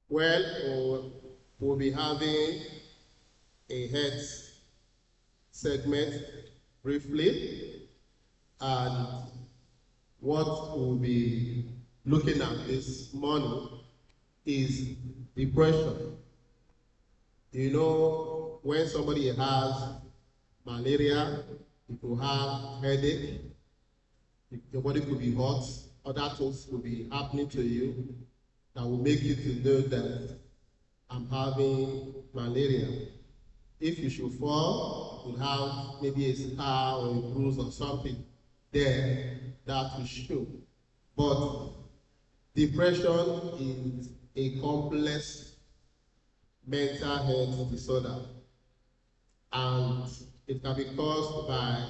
Well, we'll be having a health segment briefly, and what we'll be looking at this morning is depression. You know, when somebody has malaria, you could have headache, your body could be hot, other things could be happening to you that will make you to know that I'm having malaria. If you should fall, you have maybe a scar or a bruise or something there that will show. But depression is a complex mental health disorder, and it can be caused by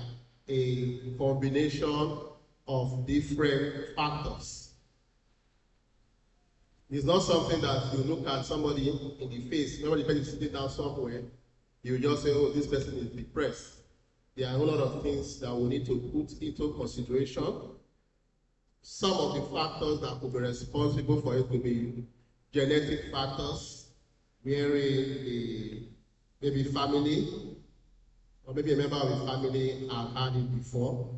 a combination of different factors. It's not something that you look at somebody in the face, maybe the person is sitting down somewhere, you just say, oh, this person is depressed. There are a lot of things that we need to put into consideration. Some of the factors that could be responsible for it could be genetic factors, where maybe family, or maybe a member of the family have had it before.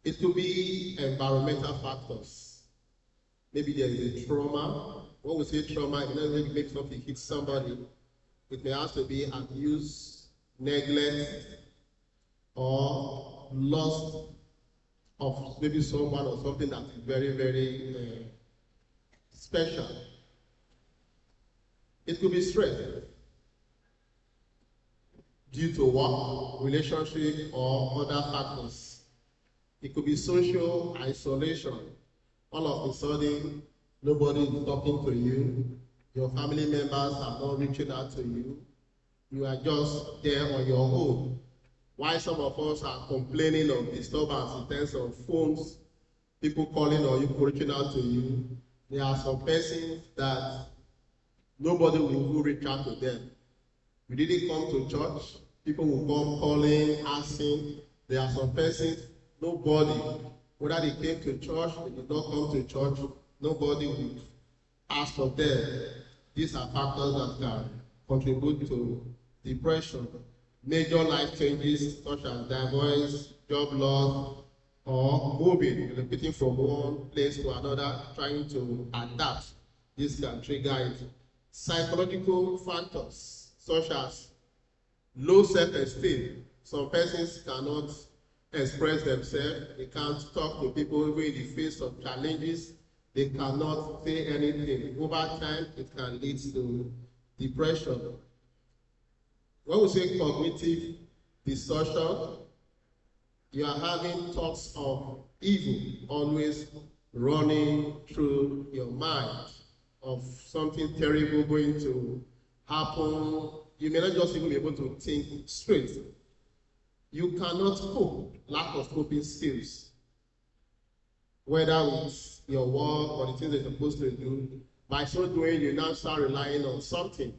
It could be environmental factors. Maybe there is a trauma. When we say trauma, it doesn't make something hit somebody. It may have to be abuse, neglect, or loss of maybe someone or something that is very, very special. It could be stress due to work, relationship, or other factors. It could be social isolation. All of a sudden, nobody is talking to you. Your family members are not reaching out to you. You are just there on your own. Why some of us are complaining of disturbance in terms of phones, people calling or you reaching out to you. There are some persons that nobody will reach out to them. You didn't come to church, people will come calling, asking. There are some persons, nobody, whether they came to church, they did not come to church, nobody will ask of them. These are factors that can contribute to depression. Major life changes such as divorce, job loss, or moving, relocating from one place to another, trying to adapt. This can trigger it. Psychological factors such as low self-esteem. Some persons cannot express themselves. They can't talk to people even in the face of challenges. They cannot say anything. Over time, it can lead to depression. When we say cognitive distortion, you are having thoughts of evil always running through your mind, of something terrible going to happen. You may not just even be able to think straight. You cannot cope, lack of coping skills, whether with your work or the things that you're supposed to do. By so doing, you now start relying on something,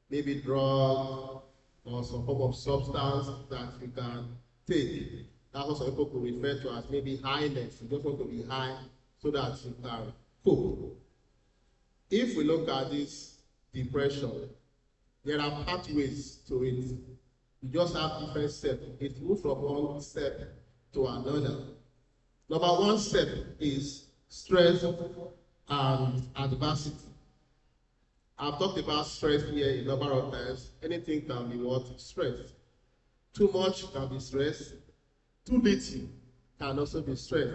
maybe drug or some form of substance that you can take. That's what some people could refer to as maybe highness. You just want to be high so that you can cope. If we look at this depression, there are pathways to it. You just have different steps. It moves from one step to another. Number one step is stress and adversity. I've talked about stress here a number of times. Anything can be what? Stress. Too much can be stress. Too little can also be stress.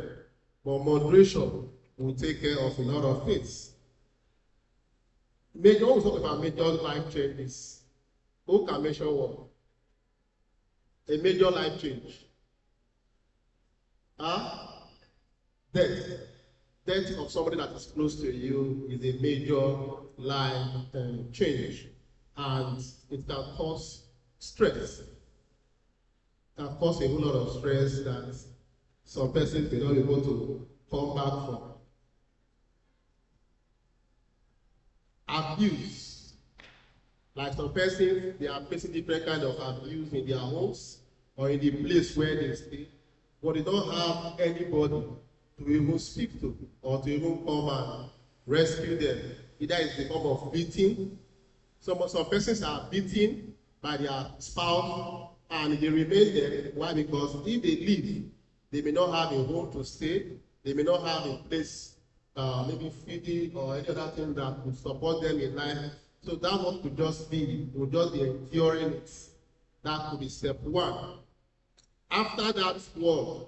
But moderation will take care of a lot of things. When we talk about major life changes, who can measure what? A major life change. Death. Death of somebody that is close to you is a major life change. And it can cause stress. It can cause a whole lot of stress that some persons may not be able to come back from. Abuse. Like some persons, they are facing different kind of abuse in their homes or in the place where they stay, but they don't have anybody to even speak to or to even come and rescue them. Either it's the form of beating. Some persons are beaten by their spouse and they remain there. Why? Because if they leave, they may not have a home to stay. They may not have a place, maybe feeding or any other thing that would support them in life. So that one could just be enduring it. That could be step one. After that one,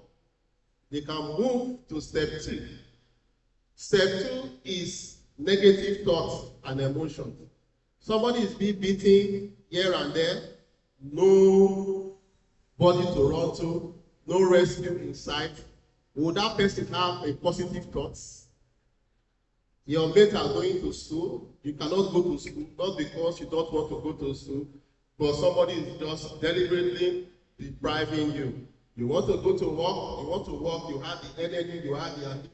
they can move to step 2. Step 2 is negative thoughts and emotions. Somebody is being beaten here and there, no body to run to, no rescue in sight. Would that person have a positive thoughts? Your mates are going to school. You cannot go to school, not because you don't want to go to school, but somebody is just deliberately depriving you. You want to go to work, you have the energy, you have the ability,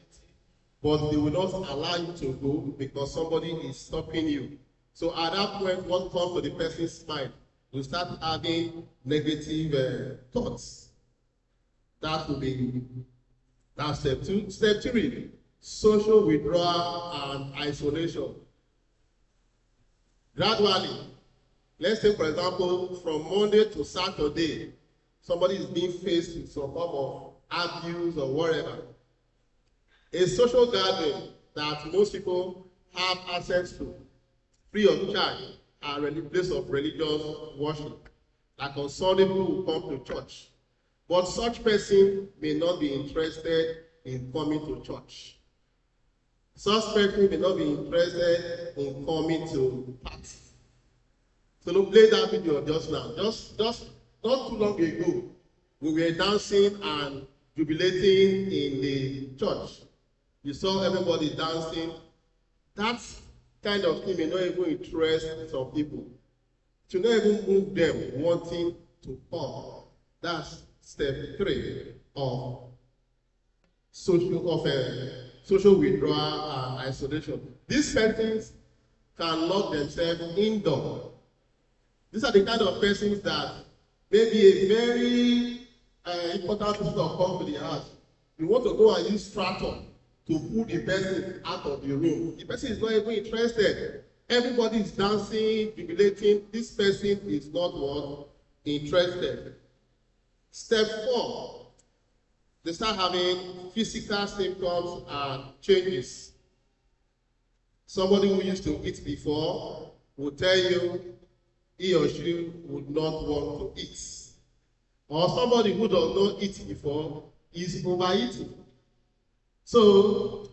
but they will not allow you to go because somebody is stopping you. So at that point, what comes to the person's mind? You start having negative thoughts. That will be that's step 2. Step 3, social withdrawal and isolation. Gradually, let's say, for example, from Monday to Saturday, somebody is being faced with some form of abuse or whatever. A social gathering that most people have access to, free of charge, are a place of religious worship. Like on Sunday, people will come to church. But such person may not be interested in coming to church. Such person may not be interested in coming to party. So look, play that video just now. Just not too long ago, we were dancing and jubilating in the church. You saw everybody dancing. That kind of thing may not even interest some people. To not even move them wanting to come. That's step 3 of social withdrawal and isolation. These persons can lock themselves indoors. These are the kind of persons that maybe a very important visitor come to the house. You want to go and use tractor to pull the person out of the room. The person is not even interested. Everybody is dancing, jubilating. This person is not what? Interested. Step 4, they start having physical symptoms and changes. Somebody who used to eat before will tell you he or she would not want to eat. Or somebody who does not eat before is overeating. So,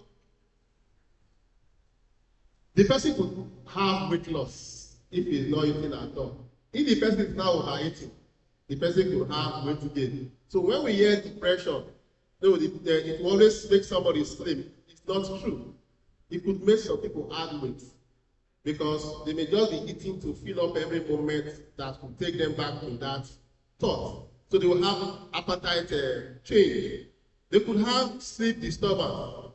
the person could have weight loss if he is not eating at all. If the person is now overeating, the person could have weight gain. So when we hear depression, it will always make somebody slim. It's not true. It could make some people add weight because they may just be eating to fill up every moment that will take them back to that thought. So they will have appetite change. They could have sleep disturbance,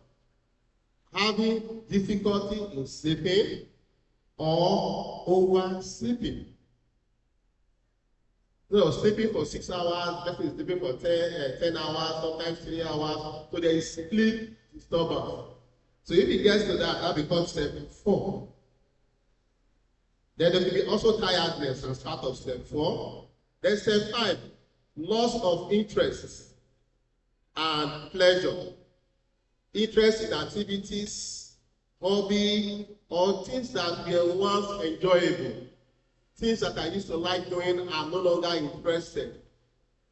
having difficulty in sleeping or oversleeping. So sleeping for 6 hours, person is sleeping for 10 hours, sometimes 3 hours. So there is sleep disturbance. So if it gets to that, that becomes step 4. Then there will be also tiredness as part of step 4. Then step 5, loss of interest and pleasure. Interest in activities, hobby, or things that were once enjoyable. Things that I used to like doing, I'm no longer interested.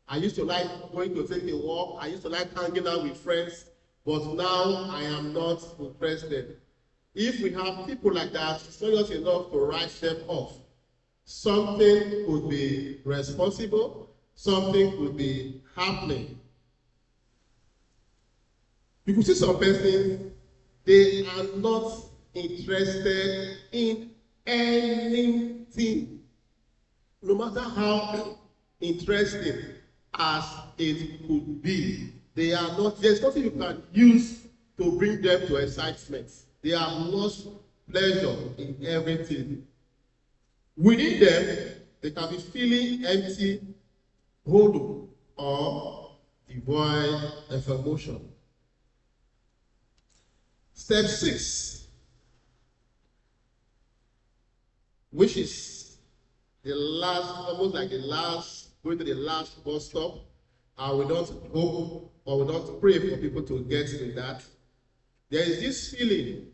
I used to like going to take a walk. I used to like hanging out with friends, but now I am not interested. If we have people like that, it's not just enough to write them off. Something could be responsible, something could be happening. You could see some persons, they are not interested in anything. No matter how interesting as it could be, they are not, there's nothing you can use to bring them to excitement. They have lost pleasure in everything. Within them, they can be feeling empty, hollow, or devoid of emotion. Step 6, which is the last, almost like the last, going to the last bus stop, and we don't hope or we don't pray for people to get to that. There is this feeling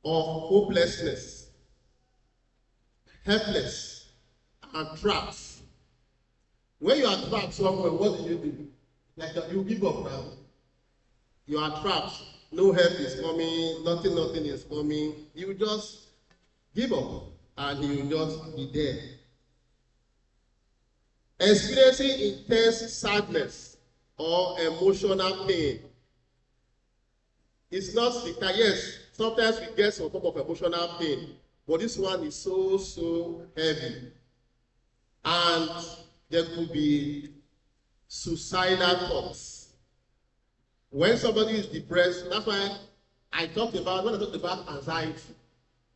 of hopelessness, helpless, and trapped. When you are trapped somewhere, what do? Like you give up now. You are trapped. No help is coming. Nothing is coming. You just give up, and you will just be there. Experiencing intense sadness or emotional pain. It's not because, yes, sometimes we get some form of emotional pain, but this one is so heavy. And there could be suicidal thoughts. When somebody is depressed, that's why I talked about, when I talked about anxiety.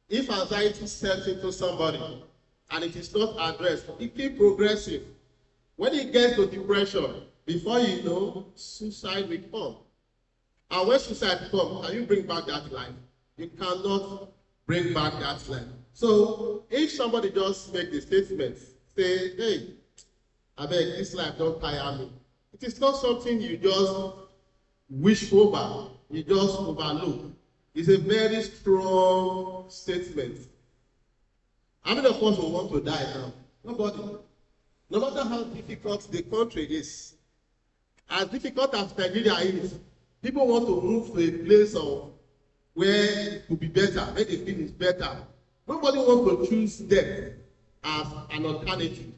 If anxiety sets into somebody and it is not addressed, it keeps progressing. When it gets to depression, before you know, suicide will come. And when suicide comes, can you bring back that life? You cannot bring back that life. So if somebody just make the statement, say, hey, I beg, this life don't tire me. It is not something you just wish over, you just overlook. It's a very strong statement. How many of us will want to die now? Nobody. No matter how difficult the country is, as difficult as Nigeria is, people want to move to a place of where it could be better, where they feel is better. Nobody wants to choose death as an alternative.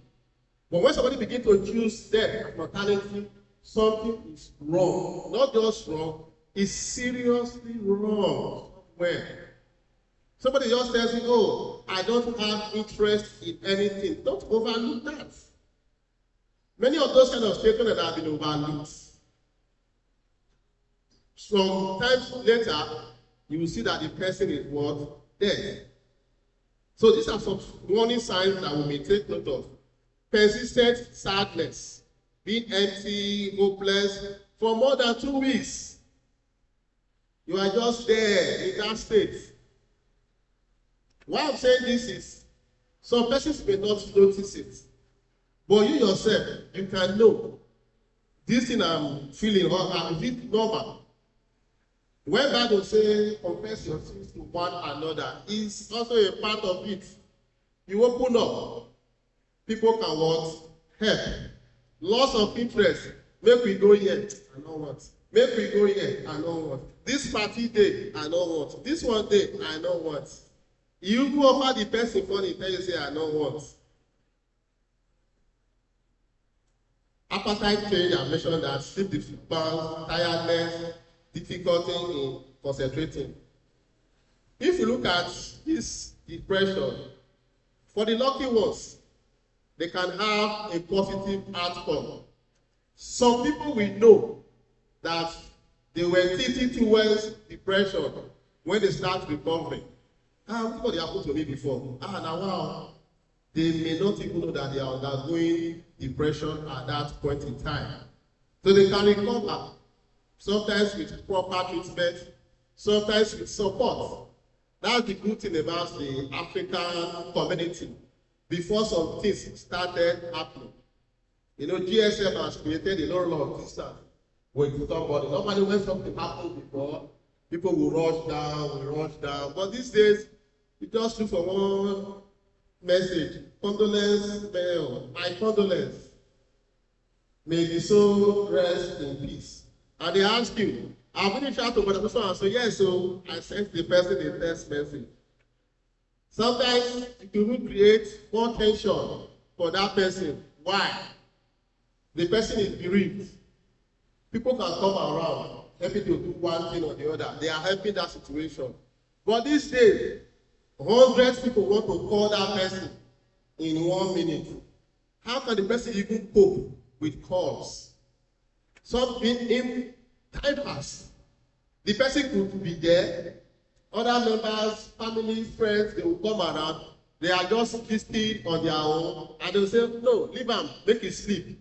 But when somebody begins to choose death as an alternative, something is wrong. Not just wrong, it's seriously wrong somewhere. Somebody just tells you, oh, I don't have interest in anything. Don't overlook that. Many of those kind of statements that have been overlooked. Sometimes later, you will see that the person is what? Dead. So these are some warning signs that we may take note of. Persistent sadness, being empty, hopeless, for more than 2 weeks. You are just there in that state. Why I'm saying this is, some persons may not notice it, but you yourself, you can know, this thing I'm feeling, or is it normal? When Bible says, confess your sins to one another, is also a part of it. You open up, people can what? Help. Loss of interest, make we go here, I know what. Make we go here, I know what. This party day, I know what. This one day, I know what. You go offer the person money, tell you say, I know what. Appetite change, I mentioned that, sleep disturbance, tiredness, difficulty in concentrating. If you look at this depression, for the lucky ones, they can have a positive outcome. Some people will know that they were tilting towards depression when they start recovering. What happened to me before? Now wow. They may not even know that they are undergoing depression at that point in time. So they can recover, sometimes with proper treatment, sometimes with support. That's the good thing about the African community. Before some things started happening, you know, GSM has created a lot of distance with somebody. Normally when something happened before, people will rush down. But these days, you just look for one message, condolence mail, my condolence. May the soul rest in peace. And they ask you, I've been chat to the person and say, yes, so I sent the person a text message. Sometimes it will create more tension for that person. Why? The person is bereaved. People can come around, helping to do one thing or the other. They are helping that situation. But these days, hundreds of people want to call that person in 1 minute. How can the person even cope with calls? Something in time pass. The person could be there. Other members, family, friends, they will come around. They are just listening on their own. And they will say, no, leave him, make him sleep.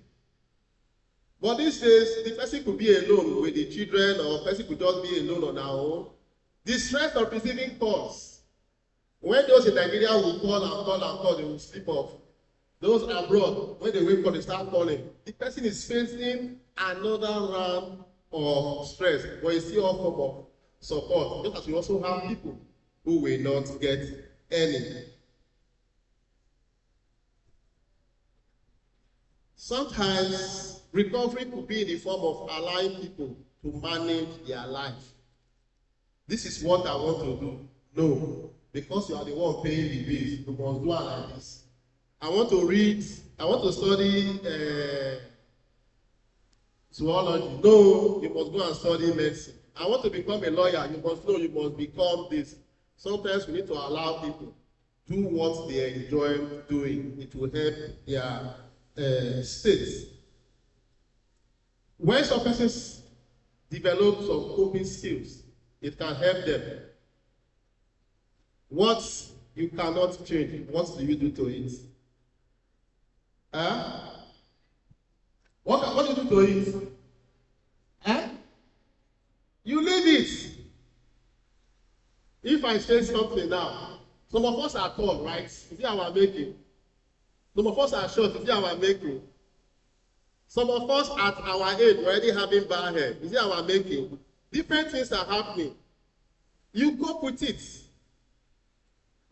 But these days, the person could be alone with the children, or the person could just be alone on her own. The stress of receiving calls. When those in Nigeria will call and call and call, they will sleep off. Those abroad, when they wake up, they start calling. The person is facing another round of stress, but it's still a form of support. Just as we also have people who will not get any. Sometimes recovery could be in the form of allowing people to manage their life. This is what I want to do. No, because you are the one paying the bills, you must do it like this. I want to study zoology. No, you must go and study medicine. I want to become a lawyer. You must become this. Sometimes we need to allow people do what they enjoy doing. It will help their state. When some persons develop some coping skills, it can help them. What you cannot change, what do you do to it? What do you do to it? You leave it. If I say something now, some of us are tall, right? Is it our making? Some of us are short. Is it our making? Some of us at our age already having bad hair. Is it our making? Different things are happening. You cope with it.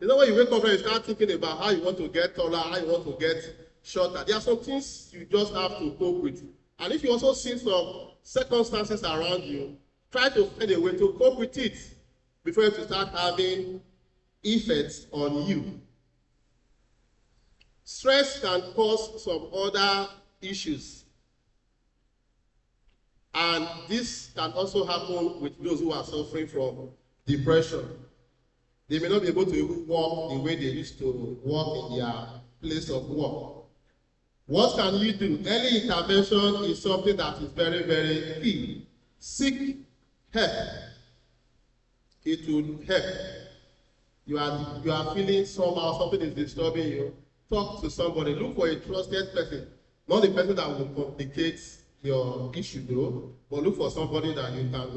You know, when you wake up and you start thinking about how you want to get taller, how you want to get shorter, there are some things you just have to cope with. And if you also see some circumstances around you, try to find a way to cope with it before you start having effects on you. Stress can cause some other issues. And this can also happen with those who are suffering from depression. They may not be able to even walk the way they used to walk in their place of work. What can you do? Early intervention is something that is very, very key. Seek help. It will help. You are feeling somehow something is disturbing you. Talk to somebody. Look for a trusted person. Not the person that will complicate your issue though, but look for somebody that you can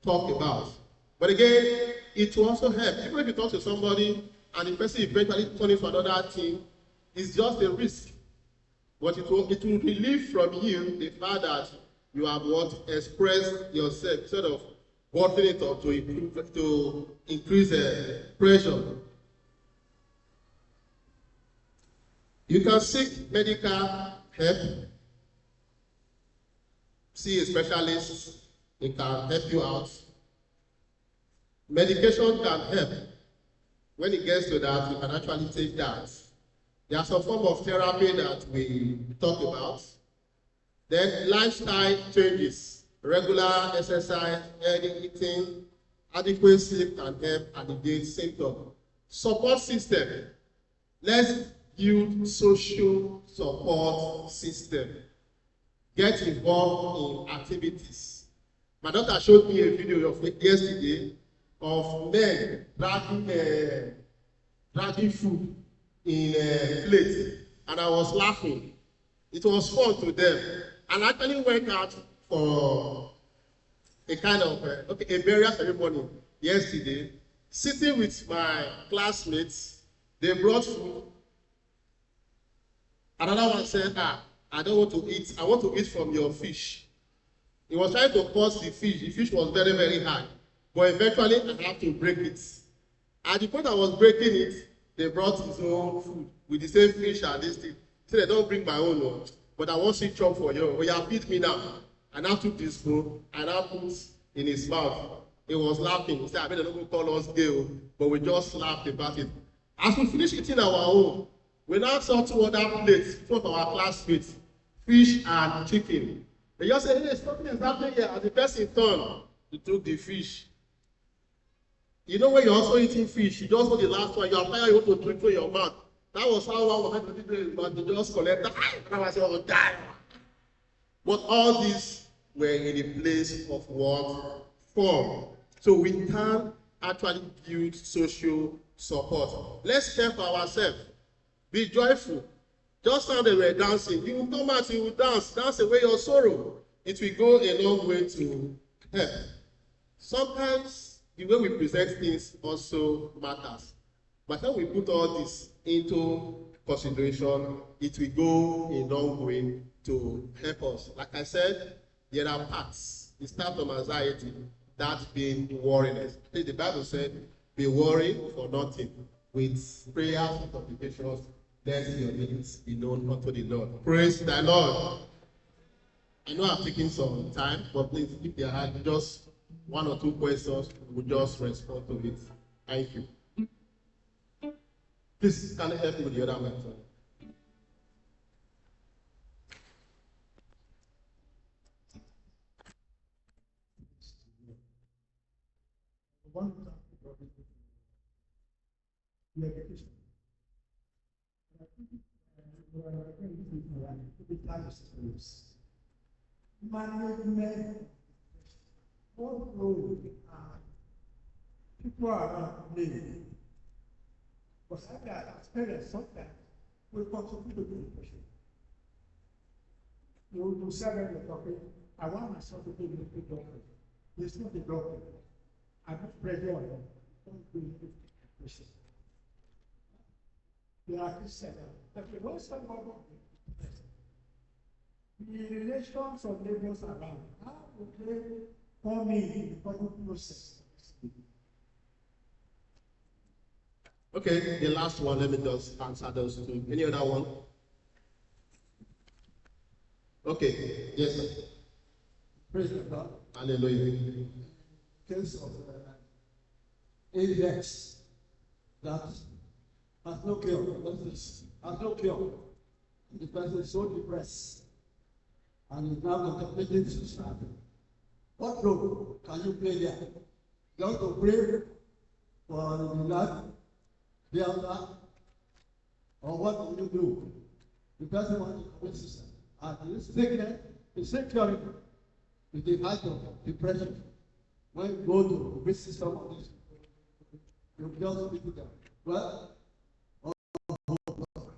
talk about. But again, it will also help. Even if you talk to somebody and the person eventually turns to another thing, it's just a risk. But it will relieve from you the fact that you have expressed yourself instead of bottling it up to increase pressure. You can seek medical help. See a specialist. It can help you out. Medication can help. When it gets to that, you can actually take that. There are some form of therapy that we talk about. Then lifestyle changes, regular exercise, healthy eating, adequate sleep can help alleviate symptoms. Support system. Let's build social support system. Get involved in activities. My daughter showed me a video of yesterday of men dragging food in a plate, and I was laughing. It was fun to them. And I actually went out for a kind of a burial ceremony yesterday, sitting with my classmates. They brought food. Another one said, I don't want to eat. I want to eat from your fish. He was trying to pause the fish. The fish was very, very hard. But eventually, I had to break it. At the point I was breaking it, they brought his own food with the same fish and this thing. He said, I don't bring my own one, but I want to chop for you. Oh, yeah, feed me now. And I took this food and I put in his mouth. He was laughing. He said, I mean, they don't call us gay, but we just laughed about it. As we finished eating our own, we now saw two other plates in front of our classmates, fish and chicken. They just said, hey, something is happening here. As the person turned, he took the fish. You know when you're also eating fish, you just hold the last one, you are tired, you want to drink through your mouth. That was how one was to do it, but they just collect that. And I said, oh, die. But all these were in a place of what? Form. So we can actually build social support. Let's help ourselves. Be joyful. Just now they were dancing. You will come out, you will dance. Dance away your sorrow. It will go a long way to help. Sometimes the way we present things also matters. By the time we put all this into consideration, it will go a long way to help us. Like I said, there are parts. It starts from anxiety, that being worriness. The Bible said, be worried for nothing. With prayers and supplications, let your needs be known unto the Lord. Praise the Lord. I know I'm taking some time, but please, if there are just one or two questions, we'll just respond to it. Thank you. Please, can you help me with the other microphone? One the education. Management, what role people are playing? Because I got experience sometimes we contribute to the depression. You said when you're talking, I want myself to be a doctor. It's not a doctor. I put pressure on them. Don't be depression. The artist said that the worst of all the relations of neighbors around, how would they come in the public process? Okay, the last one, let me just answer those two. Any other one? Okay, yes, sir. Praise the Lord. Hallelujah. Case of ADX that has no cure. What's this? Has no cure. The person is so depressed and is now contemplating suicide. What role can you play there? You have to pray for the life, the other, or what will you do? The person wants to commit suicide. And this sickness is securing with the height of depression. When you go to visit some of these, you just speak to them. Well,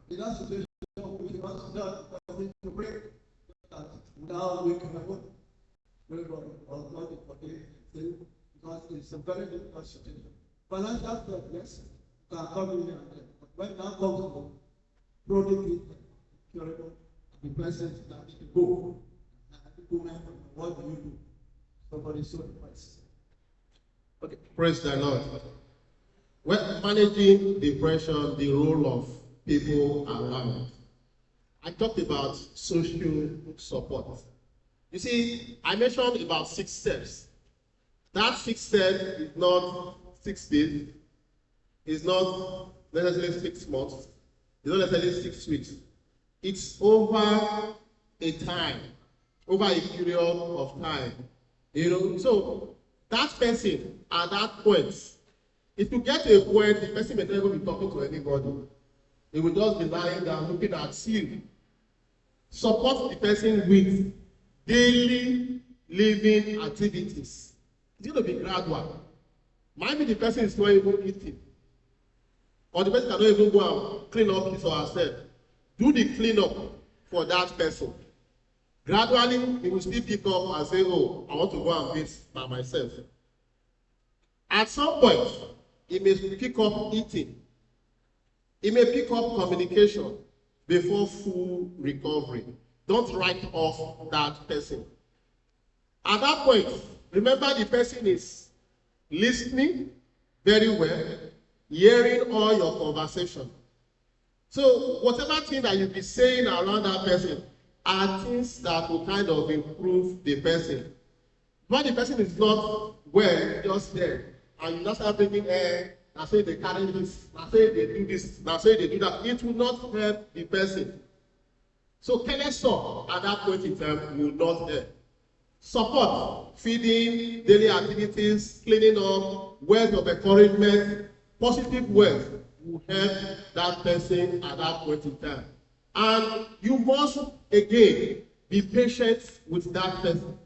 in that situation, we must not to pray that without waking up, everybody or not forgive because it's a very difficult situation. Financial problems can come in and there, but when that comes to chronic, curable, the present that you go, what do you do? Somebody so depressed. Okay, praise the Lord. When managing depression, the role of people around. I talked about social support. You see, I mentioned about 6 steps. That 6 steps is not 6 days, it's not necessarily 6 months, it's not necessarily 6 weeks. It's over a time, over a period of time. So that person at that point, if you get to a point, the person may never be talking to anybody. He will just be lying down looking at you. Support the person with daily living activities. It's going to be gradual. Maybe the person is not even eating, or the person cannot even go and clean up his or herself. Do the cleanup for that person. Gradually, he will still pick up and say, oh, I want to go and eat by myself. At some point, he may pick up eating. He may pick up communication before full recovery. Don't write off that person. At that point, remember the person is listening very well, hearing all your conversation. So whatever thing that you'll be saying around that person are things that will kind of improve the person. When the person is not well, just there, and you just start bringing air, now say they carry this, now say they do this, now say they do that, it will not help the person. So Kenesaw at that point in time will not help. Support, feeding, daily activities, cleaning up, words of encouragement, positive words will help that person at that point in time. And you must, again, be patient with that person.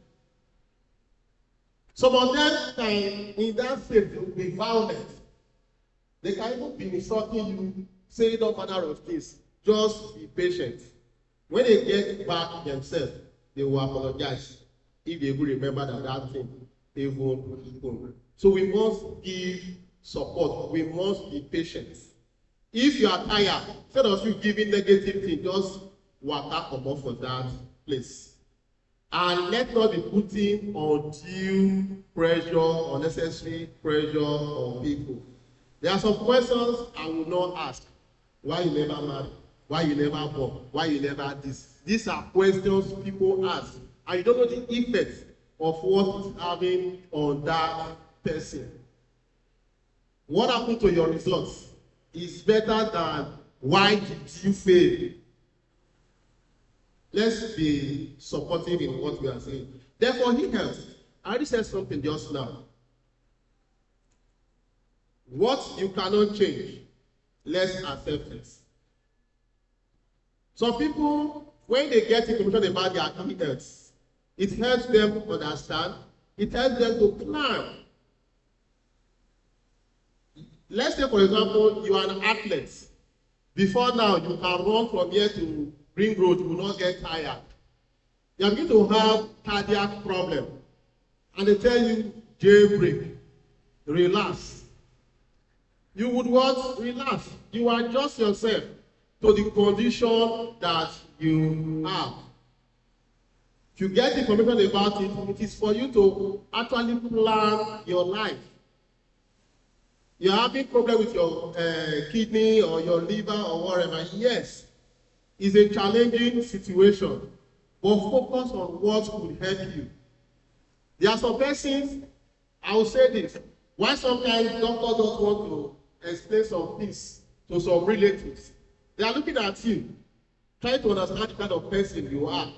Some of them can, in that state, be violent. They can even be insulting you, saying all manner of things. Just be patient. When they get back themselves, they will apologize if they will remember that thing even happened. So we must give support. We must be patient If you are tired, instead of you giving negative thing, just waka comot for that place. And let not be putting undue pressure, unnecessary pressure on people. There are some questions I will not ask. Why you never marry? Why you never born? Why you never this? These are questions people ask. And you don't know the effect of what it's having on that person. What happened to your results is better than why did you fail? Let's be supportive in what we are saying. Therefore, he helps. I already said something just now. What you cannot change, let's accept it. Some people, when they get information about their health, it helps them understand, it helps them to plan. Let's say, for example, you are an athlete. Before now, you can run from here to Ring Road, you will not get tired. You are going to have cardiac problem. And they tell you, jailbreak, relax. You would what? Relax. You adjust yourself to the condition that you have. If you get information about it, it is for you to actually plan your life. You're having problem with your kidney or your liver or whatever. Yes, it's a challenging situation, but focus on what could help you. There are some persons, I will say this, why sometimes doctors don't want to explain some things to some relatives. They are looking at you, trying to understand the kind of person you are.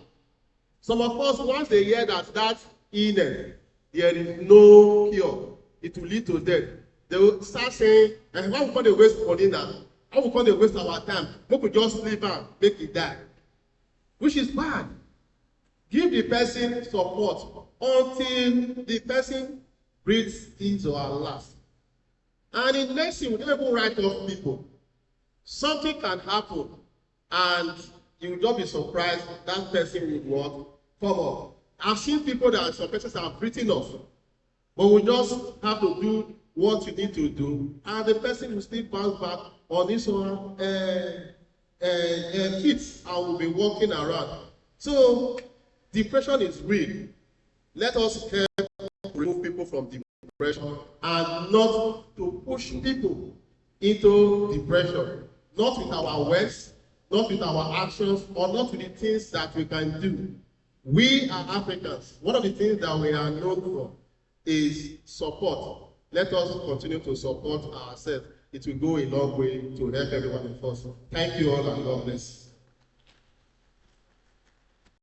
Some of us, once they hear that illness, there is no cure, it will lead to death. They will start saying, why we can't waste money now? How we can't waste our time? We could just sleep and make it die. Which is bad. Give the person support until the person breathes his or her last. And in nursing, we don't even write off people. Something can happen, and you will just be surprised that person will come up. I've seen people that some persons have written off, but we just have to do what you need to do, and the person will still bounce back on his own feet and will be walking around. So depression is real. Let us help remove people from depression and not to push people into depression, not with our words, not with our actions, or not with the things that we can do. We are Africans. One of the things that we are known for is support. Let us continue to support ourselves. It will go a long way to help everyone of us. Thank you all, and God bless.